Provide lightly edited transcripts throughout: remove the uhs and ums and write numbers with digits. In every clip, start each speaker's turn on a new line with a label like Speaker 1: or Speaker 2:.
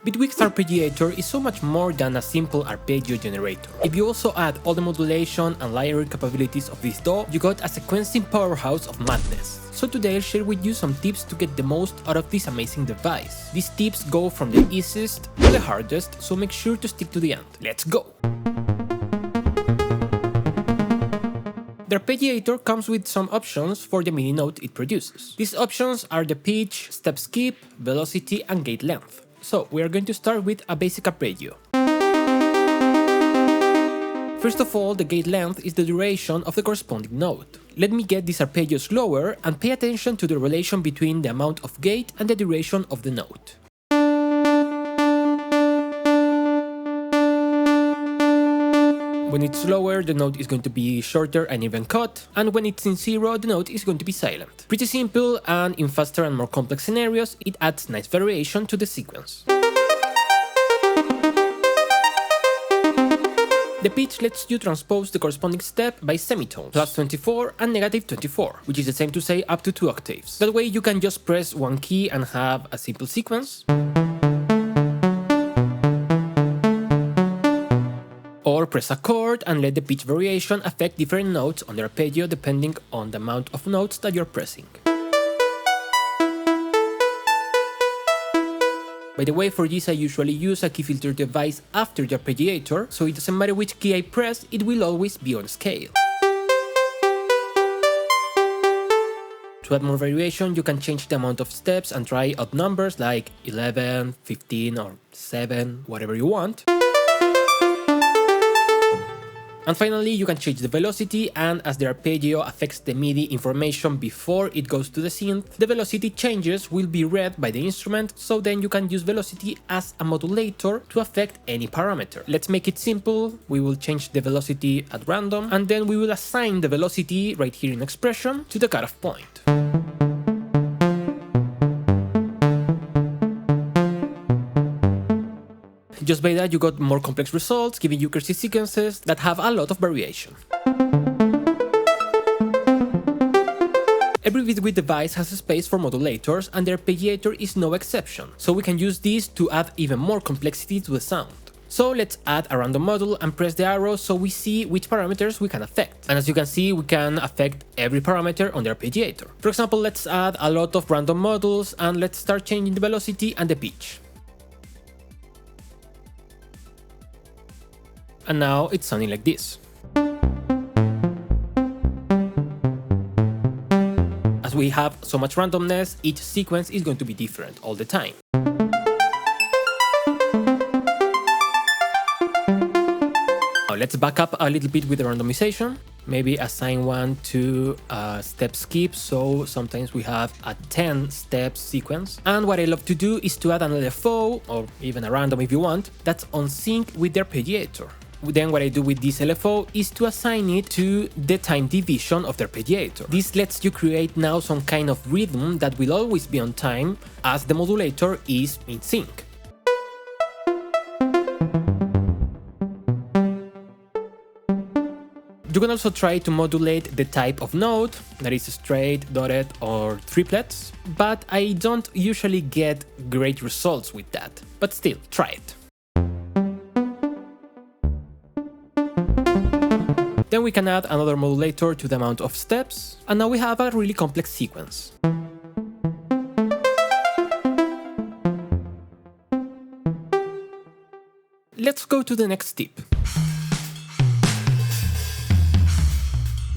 Speaker 1: Bitwig's Arpeggiator is so much more than a simple arpeggio generator. If you also add all the modulation and layering capabilities of this DAW, you got a sequencing powerhouse of madness. So today I'll share with you some tips to get the most out of this amazing device. These tips go from the easiest to the hardest, so make sure to stick to the end. Let's go! The Arpeggiator comes with some options for the MIDI note it produces. These options are the pitch, step skip, velocity and gate length. So we are going to start with a basic arpeggio. First of all, the gate length is the duration of the corresponding note. Let me get this arpeggio slower and pay attention to the relation between the amount of gate and the duration of the note. When it's slower, the note is going to be shorter and even cut, and when it's in zero, the note is going to be silent. Pretty simple, and in faster and more complex scenarios, it adds nice variation to the sequence. The pitch lets you transpose the corresponding step by semitones, +24 and -24, which is the same to say up to 2 octaves. That way you can just press one key and have a simple sequence. Or press a chord and let the pitch variation affect different notes on the arpeggio depending on the amount of notes that you're pressing. By the way, for this I usually use a key filter device after the arpeggiator, so it doesn't matter which key I press, it will always be on scale. To add more variation, you can change the amount of steps and try odd numbers like 11, 15 or 7, whatever you want. And finally, you can change the velocity, and as the arpeggio affects the MIDI information before it goes to the synth, the velocity changes will be read by the instrument, so then you can use velocity as a modulator to affect any parameter. Let's make it simple. We will change the velocity at random, and then we will assign the velocity right here in expression to the cutoff point. Just by that you got more complex results, giving you crazy sequences that have a lot of variation. Every Bitwig device has a space for modulators, and the Arpeggiator is no exception, so we can use these to add even more complexity to the sound. So let's add a random module and press the arrow so we see which parameters we can affect. And as you can see, we can affect every parameter on the Arpeggiator. For example, let's add a lot of random modules and let's start changing the velocity and the pitch. And now it's sounding like this. As we have so much randomness, each sequence is going to be different all the time. Now let's back up a little bit with the randomization. Maybe assign one to a step skip, so sometimes we have a 10-step sequence. And what I love to do is to add an LFO, or even a random if you want, that's on sync with the Arpeggiator. Then what I do with this LFO is to assign it to the time division of the Arpeggiator. This lets you create now some kind of rhythm that will always be on time as the modulator is in sync. You can also try to modulate the type of note, that is straight, dotted or triplets, but I don't usually get great results with that. But still, try it. Then we can add another modulator to the amount of steps, and now we have a really complex sequence. Let's go to the next tip.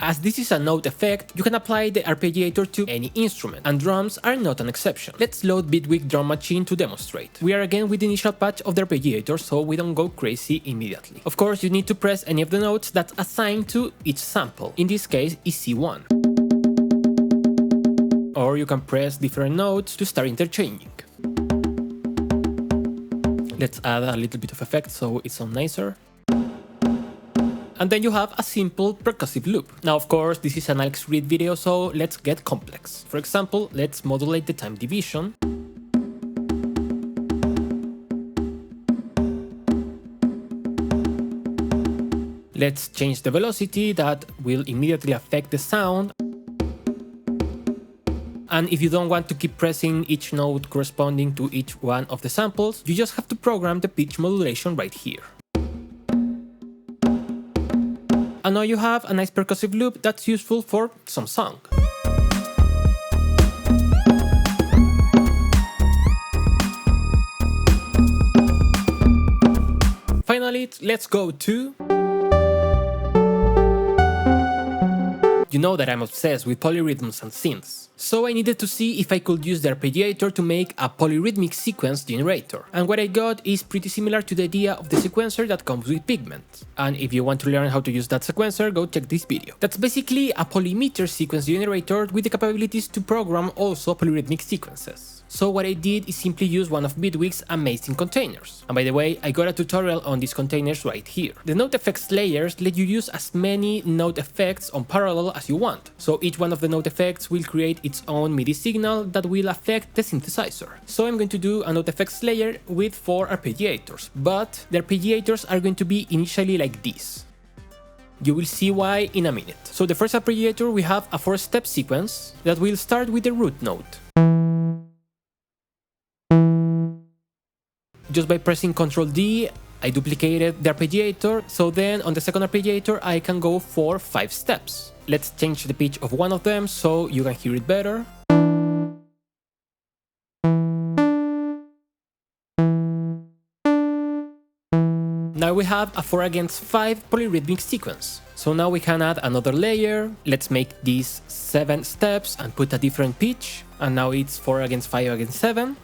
Speaker 1: As this is a note effect, you can apply the Arpeggiator to any instrument, and drums are not an exception. Let's load Bitwig Drum Machine to demonstrate. We are again with the initial patch of the Arpeggiator, so we don't go crazy immediately. Of course, you need to press any of the notes that's assigned to each sample. In this case, is C1. Or you can press different notes to start interchanging. Let's add a little bit of effect so it sounds nicer. And then you have a simple percussive loop. Now, of course, this is an Reid video, so let's get complex. For example, let's modulate the time division. Let's change the velocity, that will immediately affect the sound. And if you don't want to keep pressing each note corresponding to each one of the samples, you just have to program the pitch modulation right here. And now you have a nice percussive loop that's useful for some song. Finally, let's go to... You know that I'm obsessed with polyrhythms and synths, so I needed to see if I could use the Arpeggiator to make a polyrhythmic sequence generator, and what I got is pretty similar to the idea of the sequencer that comes with Pigment. And if you want to learn how to use that sequencer, go check this video. That's basically a polymeter sequence generator with the capabilities to program also polyrhythmic sequences. So what I did is simply use one of Bitwig's amazing containers. And by the way, I got a tutorial on these containers right here. The note effects layers let you use as many note effects on parallel as you want. So each one of the note effects will create its own MIDI signal that will affect the synthesizer. So I'm going to do a note effects layer with 4 arpeggiators, but the arpeggiators are going to be initially like this. You will see why in a minute. So the first arpeggiator, we have a 4-step sequence that will start with the root note. Just by pressing Ctrl D, I duplicated the arpeggiator, so then on the second arpeggiator I can go for 5 steps. Let's change the pitch of one of them so you can hear it better. Now we have a 4 against 5 polyrhythmic sequence. So now we can add another layer. Let's make these 7 steps and put a different pitch. And now it's 4 against 5 against 7.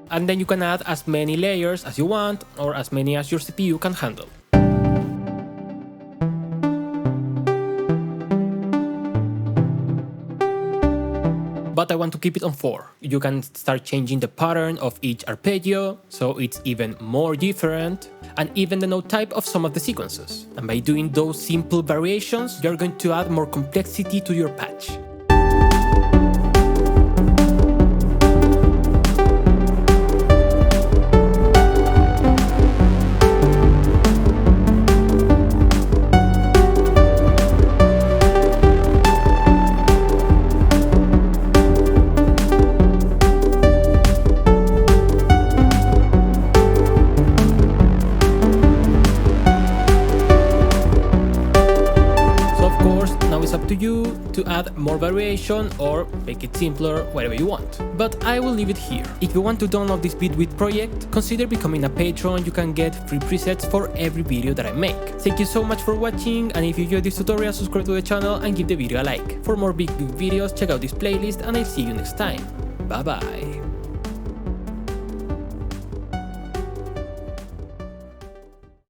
Speaker 1: And then you can add as many layers as you want, or as many as your CPU can handle. But I want to keep it on 4. You can start changing the pattern of each arpeggio, so it's even more different, and even the note type of some of the sequences. And by doing those simple variations, you're going to add more complexity to your patch. To you to add more variation or make it simpler, whatever you want. But I will leave it here. If you want to download this Bitwig project, consider becoming a patron. You can get free presets for every video that I make. Thank you so much for watching, and if you enjoyed this tutorial, subscribe to the channel and give the video a like. For more Bitwig videos, check out this playlist, and I'll see you next time. Bye bye.